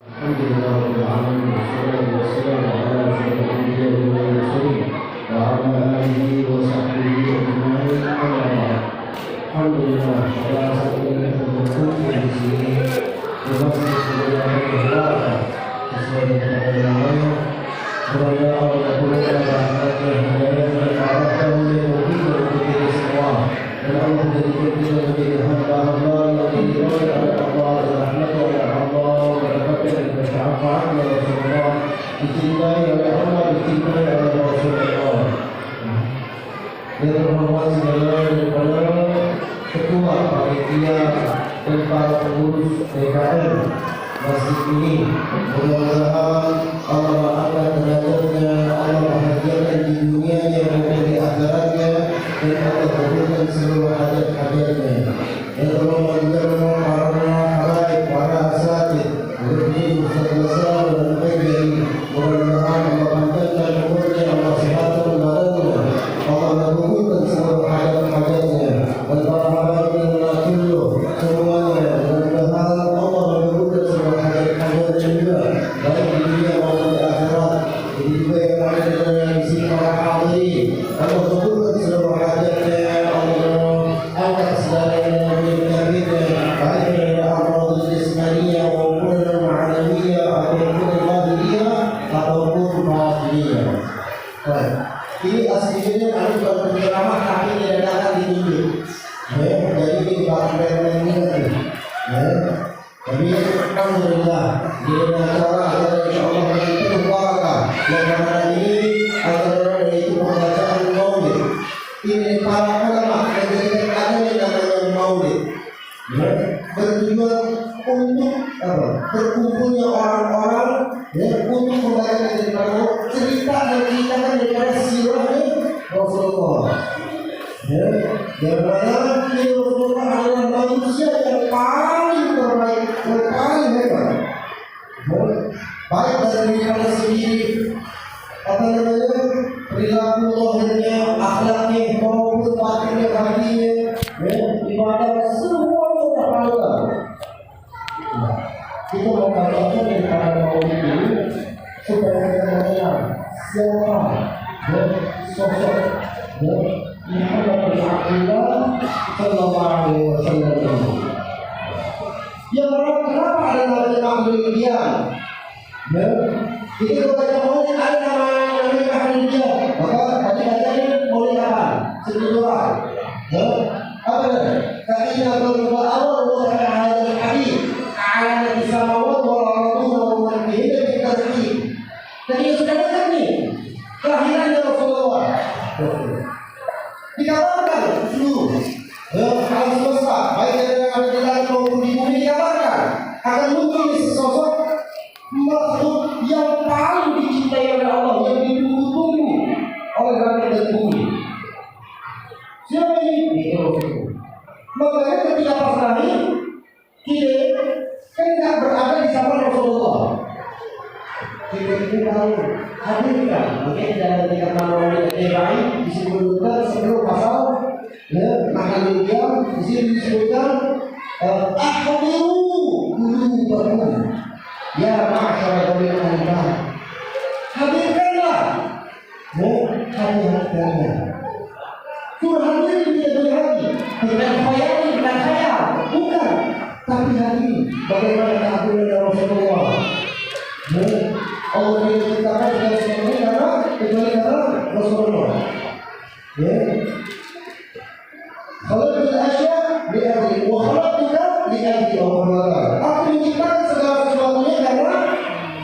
الحمد لله رب العالمين والصلاة والسلام على أشرف الأنبياء والمرسلين وعلى آله وصحبه أجمعين أما بعد. الحمد لله على سبيل الخلق di sini berbagai sebuah kegiatan sesuai dengan namanya berada pada bulan rahmat dan hidayah dan arahkan oleh kita semua dan Allah menjadikan kita menjadi hamba-hamba yang diridhai oleh Allah dan rahmat oleh Allah dan bermanfaat oleh Rasulullah, dicintai oleh Allah, dicintai oleh Rasulullah. Yang terhormat segala daripada ketua panitia dan para pengurus DKM masjid ini, mudah-mudahan Allah angkat derajatnya, Allah bahagiakan di dunianya maupun di akhiratnya, dan Allah kabulkan seluruh hajat-hajatnya. Yang terhormat juga para asatid, guru Ustaz Nasar dan PGRI, mudah-mudahan Allah panjangkan umurnya, Allah sehatkan badannya, Allah kabulkan seluruh hajat-hajatnya, dan para habaib yang menakulu semuanya, mudah-mudahan Allah kabulkan seluruh hajat-hajatnya juga, baik di dunia maupun di akhirat. Jadi juga yang ada di sini para hadirin, Allah kabulkan seluruh hajatnya, Allah angkat segala yang penyakitnya, baik dari amradul jismaniyah maupun ma'anawiyah ataupun lahiriyah ataupun batiniyah. Baik, ini aslinya harus berceramah tapi tidak akan ditunjuk. Jadi di belakang ini nanti. Tapi alhamdulillah di acara ada insyaallah itu barakah. Yang mana ini adalah yaitu pembacaan maulid. Ini para ulama menjadikan ada yang namanya maulid. Bertujuan untuk berkumpulnya orang-orang untuk membaca daripada cerita dan ceritakan daripada sirahnya Rasulullah. Yang mana Rasulullah adalah manusia yang paling terbaik, yang paling hebat. Baik dari dirinya sendiri, perilaku lahirnya, akhlaknya, maupun batinnya, hatinya, ibadah semuanya terhadap. Kita membacakan daripada maulid ini supaya kita mengenal siapa sosok Muhammad bin Abdullah sallallahu alaihi wasallam. Yang kenapa ada namanya Ahmadiyah? Jadi kalau baca maulid ada namanya Ahmadiyah. Maka tadi bacanya maulid apa? Sejujuran. Apa namanya? Karena kalau awal mulai ada hadis, ada di samawat wal ardh wa man fihinna min tazkir. Jadi sudah dekat nih kelahiran Rasulullah. Dikabarkan seluruh alam semesta, baik yang ada di langit maupun di bumi, dikabarkan akan muncul sesosok makhluk yang paling dicintai oleh Allah, yang ditunggu-tunggu oleh langit dan bumi. Siapa ini? Makanya ketika pas lahir, kita kan tidak berada di zaman Rasulullah. Kita itu tahu hadirkan, makanya dalam tingkat manual yang disebutkan sebelum pasal Nakaliyah di sini disebutkan akhbiru qulubakum ya ma'syara dzawil albab, hadirkanlah hati-hatinya. Surah ini tidak boleh hati dengan khayal, bukan, tapi hati bagaimana keagungan Rasulullah. Allah menciptakan segala sesuatu karena kecuali karena Rasulullah. Khalaqul asya li ajli wa khalaqtuka li ajli Allah. Aku menciptakan segala sesuatunya karena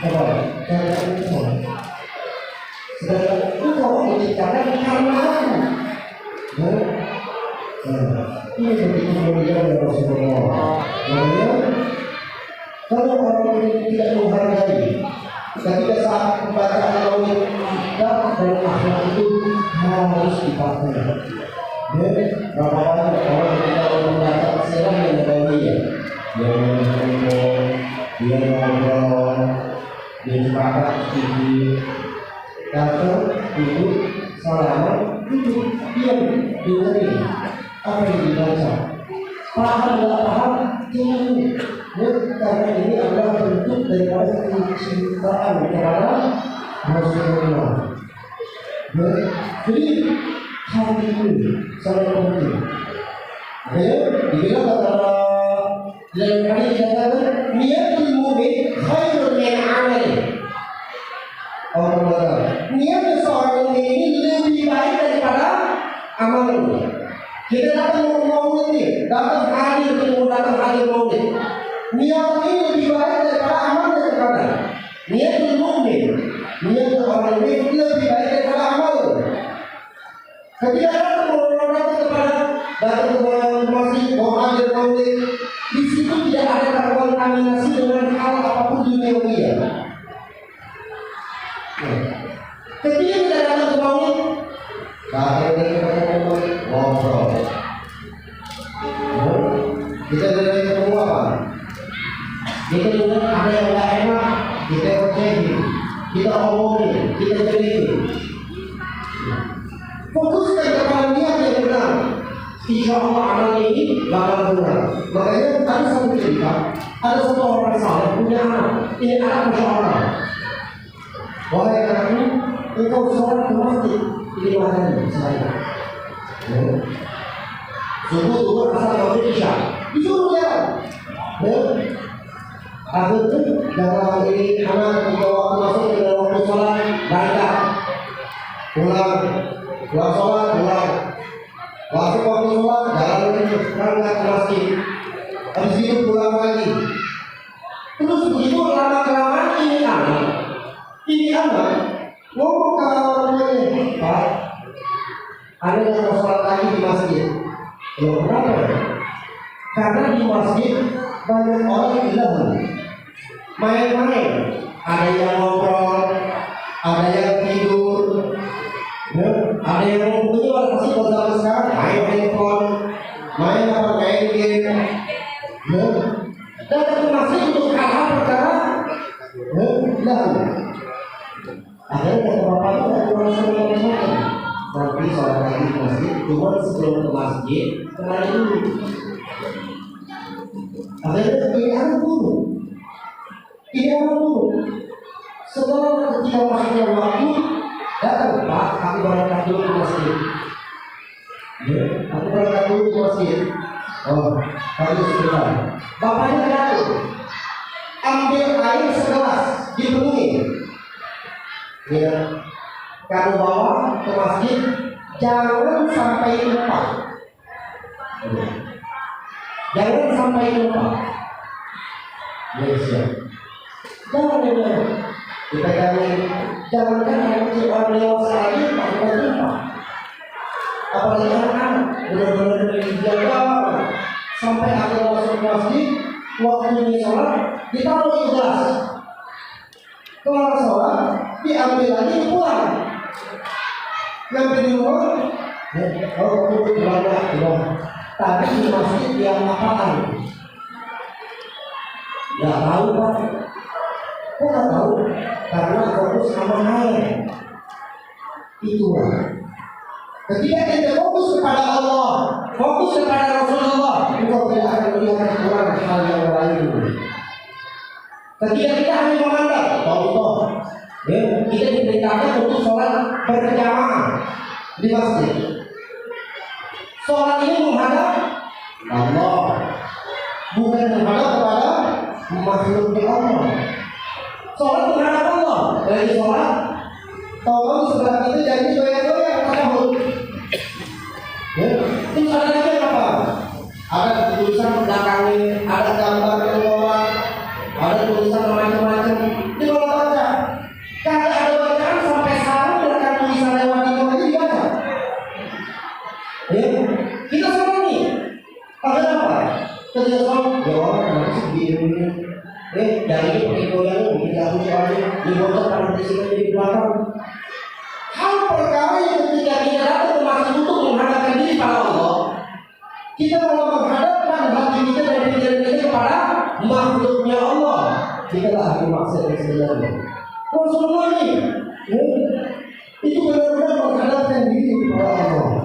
apa? Karena engkau. Sedangkan engkau menciptakan karena aku. Ini begitu mulia dari Rasulullah. Kalau orang ini tidak menghargai, ketika saat pembacaan maulid adab dan akhlak itu harus dipakai. Berapa banyak orang tidak membaca sirah yang bahagia, yang mengumpul, yang ngobrol, yang sepakat tinggi, datang, duduk, salaman, duduk, diam, dengerin apa yang dibaca. Paham tidak paham, jangan. Karena ini adalah bentuk daripada kecintaan kepada Rasulullah. Jadi hal ini sangat penting. Dibilang kata dalam hadis dikatakan niatul mu'min khairun min amali. Niat seorang mukmin ini lebih baik daripada amalnya. Kita datang maulid nih, datang hadir maulid. Niat ini lebih baik daripada amalnya terkadang. Niatul mu'min, niat seorang mukmin lebih baik daripada amalnya. Ketika datang ke masjid mau hadir maulid, di situ tidak ada terkontaminasi dengan hal apapun duniawi. Ketika kita datang ke maulid, ngobrol. Kita dari ketemu apa? Kita juga ada yang nggak enak, kita ocehin, kita omongin, kita ceritain. Fokuskan kepada niat yang benar. Insya Allah amal ini bakal benar. Makanya ada satu cerita, ada satu orang saleh punya anak. Ini anak Masya Allah. Wahai anakku, engkau sholat ke masjid 5 kali saya. Subuh, zuhur, asar, maghrib, isya. Disuruh jalan. Akhirnya dalam ini anak ketika waktu masuk ke dalam waktu sholat balik pulang sholat pulang. Waktu sholat jalan berangkat ke masjid. Habis itu pulang lagi. Terus begitu lama-kelamaan ini anak ngomong ke orang tuanya, Pak, ada yang mau sholat lagi di masjid. Loh, kenapa? Karena di masjid banyak orang yang bilang main-main, ada yang ngobrol, ada yang tidur, ada yang punya orang pasti zaman sekarang main handphone, main game. Datang ke masjid untuk hal-hal perkara akhirnya kata bapaknya dan orang semua nanti sholat lagi di masjid, cuma sebelum ke masjid kenali dulu. Akhirnya ini anak dulu. Setelah ketika masuknya waktu datang, Pak, aku berangkat dulu ke masjid. Aku berangkat dulu ke masjid. Oh, kamu sebentar. Bapaknya datang, ambil air segelas, dipenuhi. Ya, kamu bawa ke masjid, jangan sampai lupa. Jangan sampai lupa. Yes, ya. Jangan. Kita jangankan anak kecil orang dewasa lagi tak lupa. Apalagi anak benar-benar dijaga sampai akhir masuk masjid, waktunya sholat ditaruh di gelas. Kelar sholat diambil lagi pulang. Sampai di rumah, aku berangkat. Tapi di masjid yang apaan? Gak tahu, Pak. Kok gak tahu? Karena fokus sama air. Itulah. Ketika kita fokus kepada Allah, fokus kepada Rasulullah, engkau tidak akan melihat kurang hal yang lain. Ketika kita hanya memandang, contoh, kita diperintahkan untuk sholat berjamaah di masjid. Sholat ini menghadap Allah, bukan menghadap kepada makhluk Allah. Sholat menghadap Allah. Dari sholat, tolong sebelah kita jadi goyang-goyang tasyahud. Terus ada lagi apa? Ada tulisan belakangnya, ada gambar orang, ada tulisan macam-macam. Ini kalau baca, kalau ada bacaan sampai sarung dengan tulisan lewat itu aja dibaca. Kita semua nih, ada apa? Ketika sholat, ya orang harus begini. Dari pakai goyang, kita harus soalnya dibotak karena di sini di belakang. Hal perkara yang ketika kita datang ke masjid untuk menghadapkan diri pada Allah, kita mau menghadapkan hati kita dan pikiran kita kepada makhluknya Allah. Kita lah hati maksud yang sebenarnya. Rasulullah ini, itu benar-benar menghadapkan diri kepada Allah.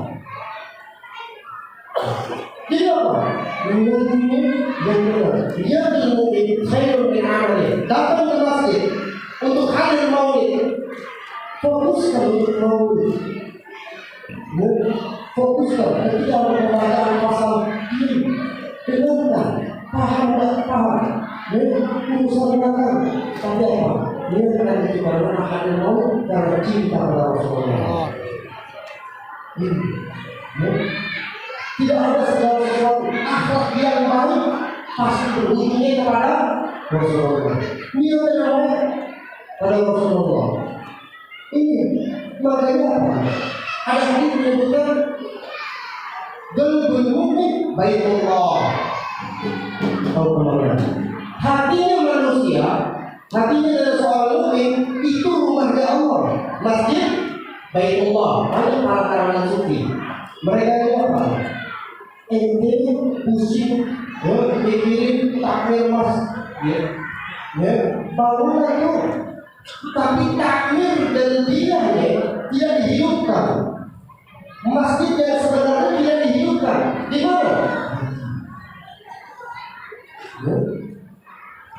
Jadi apa? Mungkin yang benar. Dia mungkin khairun min amali. Datang ke masjid untuk hadir maulid. Fokuskan untuk maulid. Fokuskan ketika membaca pasal ini. Dengarkan, paham dan paham. Urusan makan, tapi apa? Dia akan dikatakan hadir maulid karena cinta pada Rasulullah. Tidak ada segala sesuatu akhlak yang baik pasti berujungnya kepada Rasulullah. Dia namanya pada Rasulullah. Ini makanya apa? Ada hadis menyebutkan qalbul mu'min baitullah. Tahu kemana? Hatinya manusia, hatinya dari seorang mukmin itu rumahnya Allah. Masjid Baitullah. Banyak para kalangan sufi. Mereka itu apa? Ente pusing, mikirin takmir mas, bangunan itu, tapi takmir dan dia tidak dihidupkan. Masjid yang sebenarnya tidak dihidupkan. Di mana?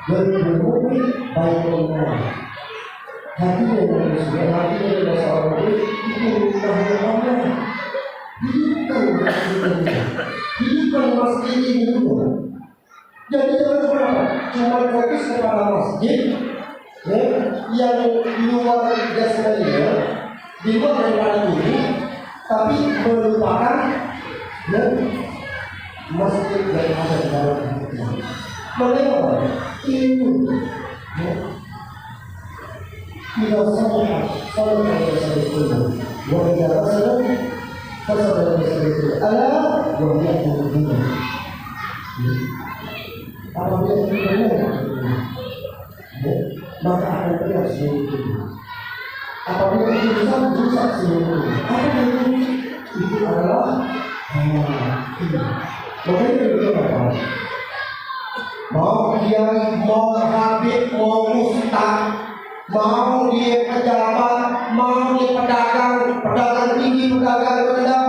Bermukmin Baitullah. Hatinya manusia, hatinya dari seorang mukmin itu rumahnya Allah. Hidupkan masjid ini dulu. Jadi jangan berapa? Cuma fokus kepada masjid yang di luar jasmaninya, di luar daripada tubuh, tapi melupakan masjid yang ada di dalam hidupnya. Mengapa? Itu tidak salah saya itu. Wajah saya Fasal itu Allah wahai Tuhan. Apabila kita benar, maka akan terlihat seluruh. Apabila kita rusak seluruh. Apa itu adalah makanya kita apa? Mau dia mau habib, mau ustaz, mau dia pejabat, mau dia pedagang tinggi, pedagang rendah,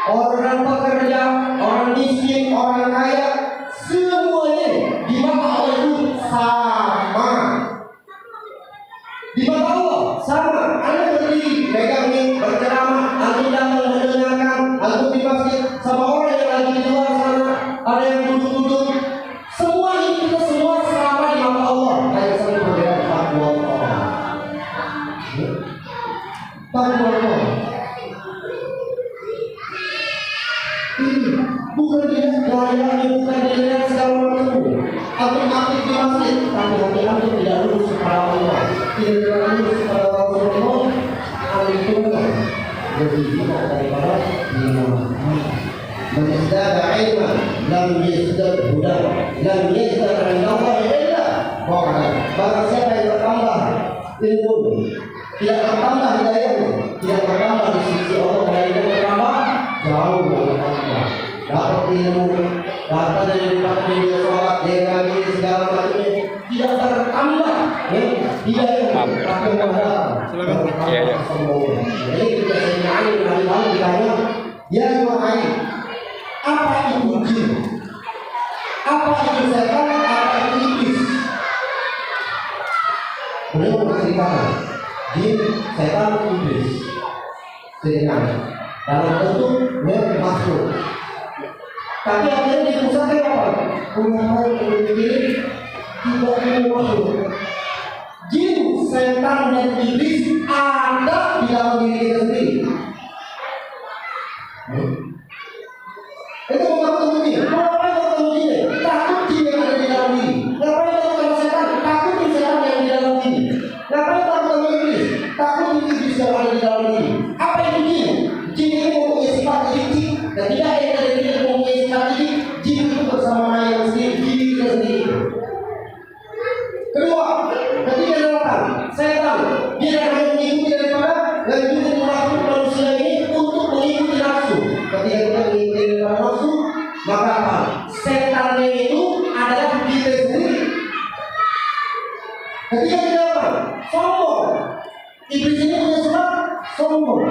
orang pekerja, orang miskin, orang kaya, semuanya di mata Allah itu sama. Di mata Allah sama. Anda berdiri, pegang mic, berceramah, Anda datang mendengarkan, Anda di masjid sama orang yang lagi di luar sana, ada yang duduk-duduk. Semua ini kita semua sama di mata Allah. Hanya saling berbeda takwa Allah. Takwa Allah. Ini bukan dilihat gayanya, bukan dilihat segala macam. Aktif di masjid, tapi hati tidak lurus kepada Allah, tidak lurus kepada Rasulullah. Itu lebih banyak daripada iman. Menyazdada ilman, lam yazdad huda, lam yazdad Allah illa wa'ala. Barang siapa yang bertambah ilmu, tidak bertambah hidayahnya, tidak bertambah di sisi Allah, melainkan bertambah jauh bertambah. Dapat ilmu, dapat dari dia sholat, dia ngaji segala macamnya, tidak bertambah. Hidayah akan bertambah. Jadi kita sebenarnya hari-hari ditanya, ya Tuhan, apa itu jin? Apa itu setan? Apa itu iblis? Beliau menceritakan jin, setan, iblis. Dengan dalam bentuk makhluk. Tapi akhirnya dipusatkan apa? Ulama yang memilih tidak makhluk. Jin, setan, dan iblis ada di dalam diri kita sendiri. Itu bukan ketemu dia. Kenapa itu ketemu dia? Takut dia yang ada di dalam diri. Kenapa itu ketemu setan? Takut di setan yang di dalam diri. Kenapa itu ketemu iblis? Takut di iblis yang ada di dalam diri. Apa itu jin? Jin ini mempunyai sifat licik. Ketika kita tidak mempunyai sifat licik, jin itu bersama yang sendiri, diri kita sendiri. Kedua, ketika datang setan, dia akan mengikuti daripada lanjutan makhluk manusia ini untuk mengikuti nafsu. Ketika kita mengikuti nafsu, maka apa? Setannya itu adalah kita sendiri. Ketika kita apa? Sombong. Iblis ini punya sifat sombong.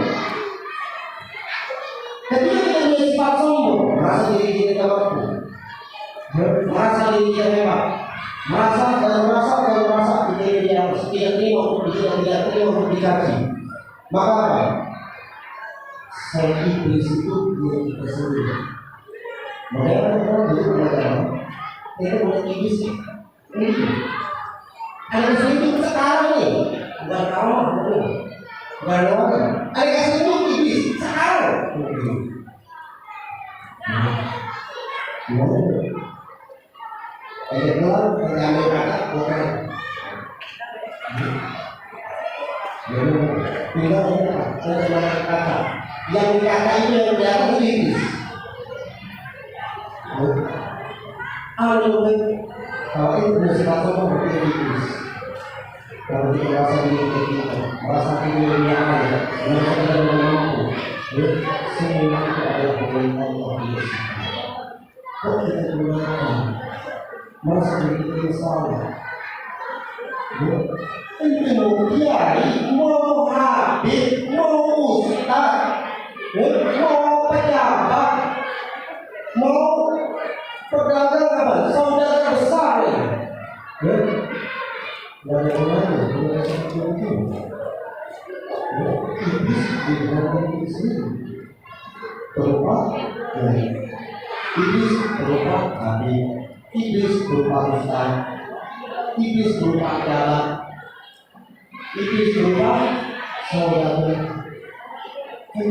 Ketika kita punya sifat sombong, merasa diri dia tidak mampu, merasa diri dia hebat, merasa dia harus tidak terima untuk dikaji. Maka apa? Saya iblis itu dia kita sendiri. Makanya orang dulu beragama, kita mulai iblis ini. Ada kesulitan sekarang nih, bukan kamu, bukan orang. Ada kesulitan iblis sekarang. Gimana? Ayat keluar, pengambil kata, bukan. Tinggal saya kata, yang kata itu yang kelihatan itu iblis. Kalau itu sudah sifat sombong berarti iblis. Kalau kita merasa diri kita, merasa diri yang ada, merasa tidak mampu, semua itu adalah perintah Allah. Kok kita gunakan merasa diri kita salah? Ini mau kiai, mau habib, mau ustaz, mau pejabat, mau pedagang apa? Saudara besar ya. Bagaimana? Iblis di dalam diri sendiri. Berupa iblis berupa habib, iblis berupa ustaz, iblis berupa pejabat, iblis berupa saudara. Itu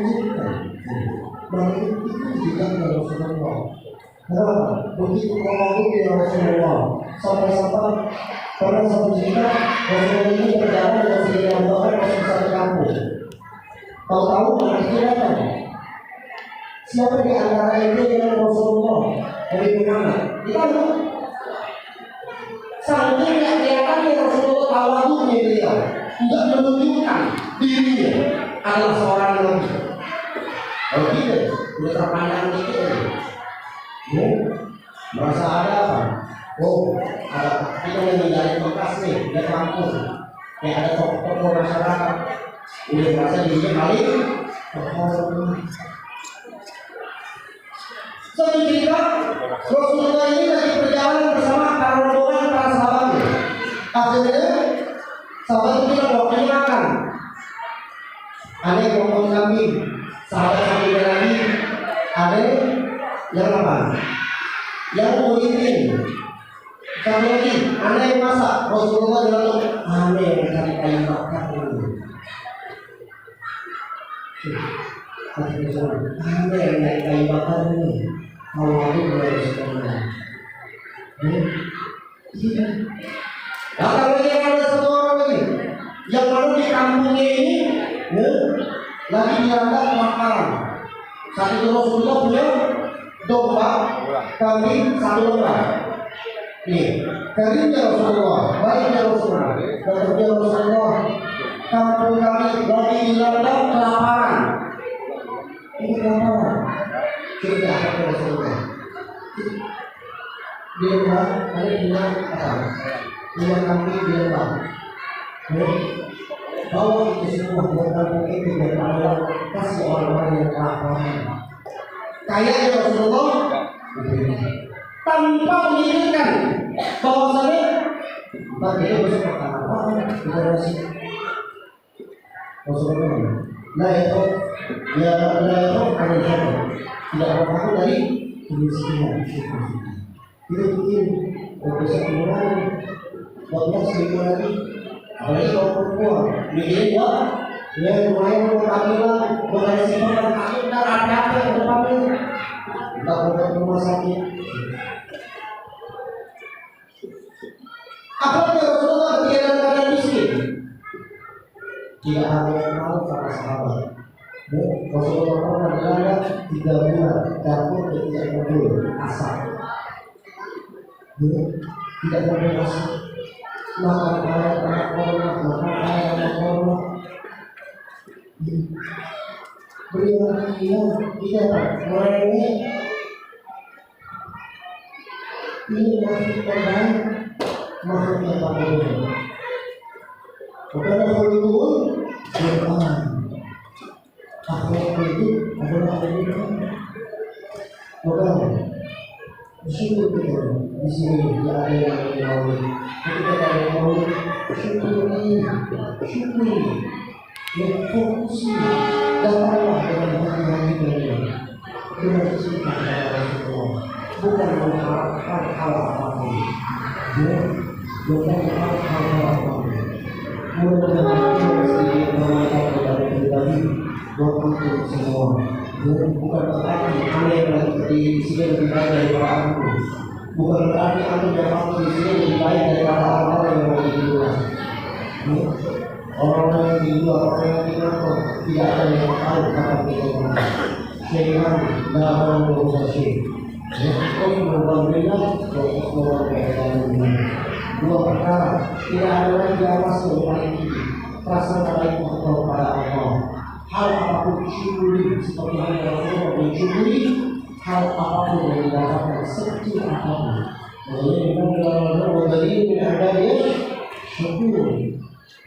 juga dari Rasulullah. Kenapa? Begitu ngomong ya Rasulullah, sampai-sampai pernah satu cerita Rasulullah ini berjalan dengan sekitar bahkan masuk satu kampung. Tahu-tahu anak datang. Siapa di antara itu dengan Rasulullah dari mana? Kita tahu. Saking yang kelihatannya Rasulullah tawadunya beliau tidak menunjukkan dirinya adalah seorang nabi. Kalau tidak, sudah terpandang dikit. Merasa ada apa? Oh, ada kita menghindari bekas nih, di kampung. Kayak ada tokoh-tokoh masyarakat. Udah merasa dirinya paling terhormat. Suatu cerita, Rasulullah ini lagi berjalan bersama para rombongan para sahabatnya. Akhirnya sahabat itu bilang waktunya makan. Ada yang ngomong kambing, sahabat sambil lagi. Ada yang apa? Yang nguritin. Satu lagi, ada yang masak. Rasulullah bilang, ada yang cari kayu bakar ini. Ada yang naik kayu bakar ini. Kalau aku boleh sekolah. Iya. Datang lagi ada satu orang lagi yang baru di kampungnya ini, lagi dilanda kebakaran. Saat itu Rasulullah punya domba, kambing satu lembar. Nih, kambingnya Rasulullah, baiknya Rasulullah, dan Rasulullah. Kampung kami lagi dilanda kelaparan. Ini kelaparan. Kita akan Rasulullah. Di rumah ada dua orang, dua kambing di rumah. Bawa itu semua dua kambing itu dan Allah kasih orang-orang yang kelaparan. Kayaknya Rasulullah tanpa memikirkan bahwasanya bagian besar apa kita masih Rasulullah. Nah itu ya ada tidak apa-apa dari kemiskinan. Itu bikin bisa kemudian 12.000 lagi. Apalagi kalau perempuan bikin ya lumayan mau kamilan, bukan simpan kami ntar ada apa yang depannya. Kita ke rumah sakit. Apa yang Rasulullah ketika dalam keadaan miskin? Tidak ada yang tahu para sahabat. Rasulullah pernah berada 3 bulan dapur tidak mobil asap. Tidak mobil asap. Makan ayam anak korma, makan ayam anak korma. Berilah dia tidak mereka ini masih terbaik makhluknya pada dunia. Bukan Rasulullah Quran. Akhlak itu adalah Al-Quran. bersyukur kita di sini tidak ada yang menyawai. Ketika ada yang mau syukuri, yang fokusi datanglah dengan hati-hati kalian dengan cinta kepada Rasulullah, bukan mengharapkan hal apapun, bukan mengharapkan hal apapun. Mudah-mudahan sedikit mengatakan kepada pribadi buat untuk semua. Bukan berarti anda yang di sini lebih baik daripada aku. Bukan berarti anda yang aku di sini lebih baik daripada orang yang mau di luar. Orang yang di luar, orang yang di luar tidak ada yang tahu kapan kita berada. Syaitan dalam berusaha. Kau berbeda, kau berbeda. Dua perkara tidak ada lagi awas yang paling tinggi. Rasa baik kepada Allah. Hal apapun syukuri seperti yang Rasulullah mensyukuri hal apapun yang didapatkan sekecil apapun. Jadi memang dari ada dia syukuri.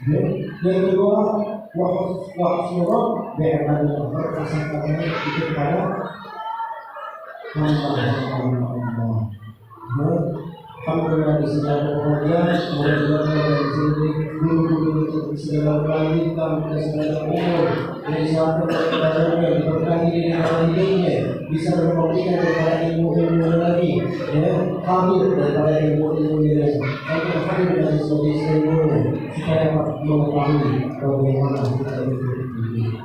Yang kedua wahsyurah berbeda berkasih itu kepada Allah. Alhamdulillah di sini ada pengajian, mudah-mudahan dari sini guru-guru itu segala melanjutkan dan segala umur dari suatu pelajarannya diberkahi dengan hidupnya, bisa memberikan kepada ilmu-ilmu lagi, kami daripada ilmu-ilmu yang kami dari sebagai ilmu supaya mengetahui bagaimana kita hidup ini.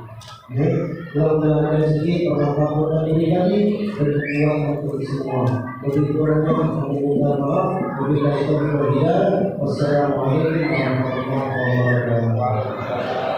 Dalam rezeki orang-orang ini kami berjuang untuk semua. Lebih kurangnya kami minta maaf. Wabillahi taufiq wal hidayah. Wassalamualaikum warahmatullahi wabarakatuh.